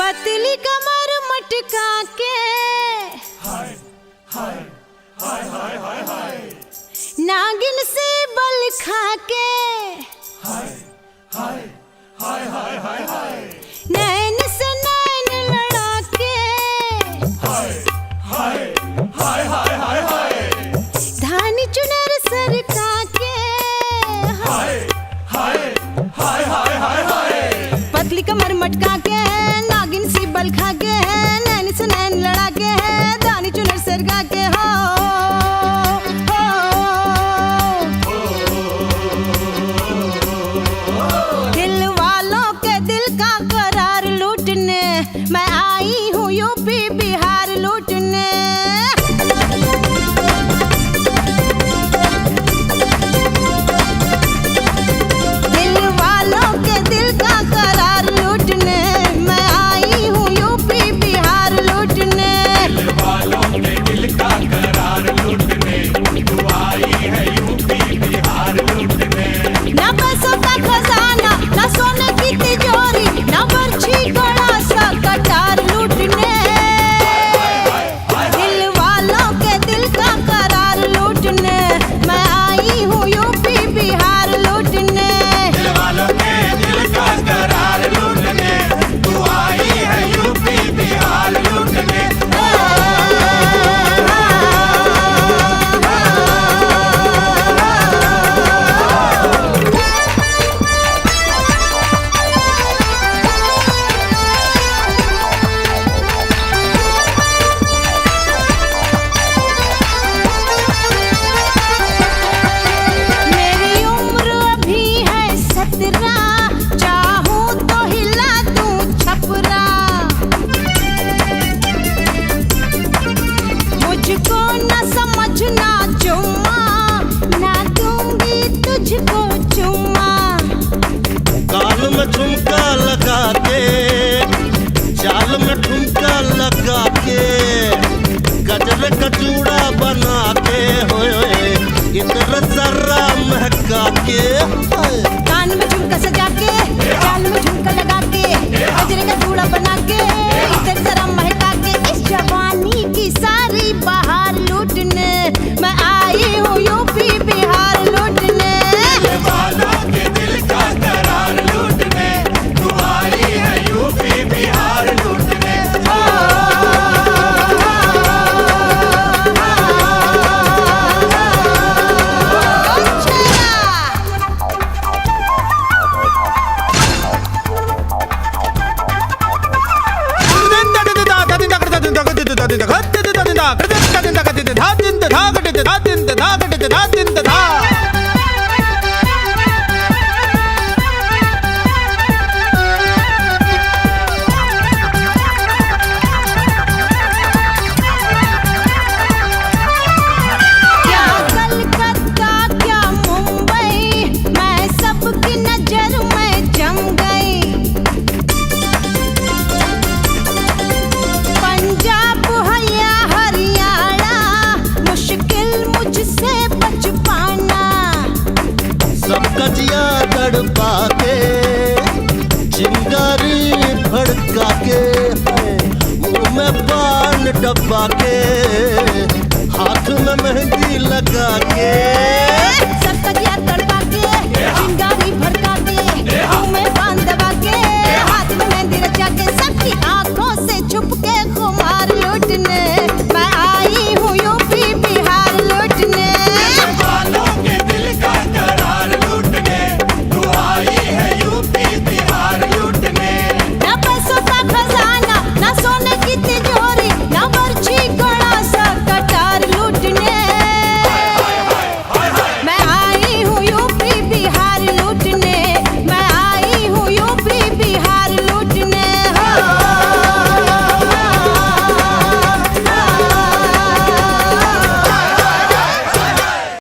पतली कमर मटका के हाय हाय हाय हाय हाय हाय नागिन से बल खा के हाय हाय हाय हाय हाय हाय नैन से नैन लड़ा के हाय हाय हाय हाय हाय हाय धानी चुनर सरका के हाय हाय हाय हाय हाय हाय पतली कमर मटका के नागिन सी बल खा के नैन से नैन लड़ा के धानी चुनर सरका के हो दिल वालों के दिल का करार लूटने मैं आई हूँ यूपी बिहार लूटने दिल वालों के दिल का करार लूटने मैं आई हूँ यूपी बिहार लूटने दिल वालों के दिल का करार लूटने तू आई है यूपी बिहार लूटने ना पैसों का खजाना ना सोने की तिजोरी ना बर्छी घोड़ा सा कटार लूटने दिल वालों के दिल का करार लूटने मैं आई हूँ यूपी बिहार लूटने दिल वालों के दिल का करार लूटने तू आई है यूपी बिहार लूटने मेरी उम्र अभी है 17 चाहूं तो हिला दूं छपरा मुझको न समझना चुम्मा ना दूंगी तुझको चुम्मा कान में झुमका लगा के चाल में ठुमका लगा के गजर का चूड़ा बना के होए इधर जरा महका के हाय। कान में झुमका सजा के चाल में झुमका लगा के गजरे का चूड़ा बना के इधर जरा महका के इस जवानी की सारी बहार लूटने मैं आई हूँ यूपी बिहार लूटने दिल वालों के दिल का करार लूटने तू आई है यूपी बिहार लूटने क्या कलकत्ता क्या मुंबई मैं सबकी नजर में जम गई पंजाब है या हरियाणा मुश्किल मुझसे बच पाना सबका जिया तड़पा के चिंगारी भड़का के हाय। मुंह में पान डब्बा के हाथ में मेहंदी लगा के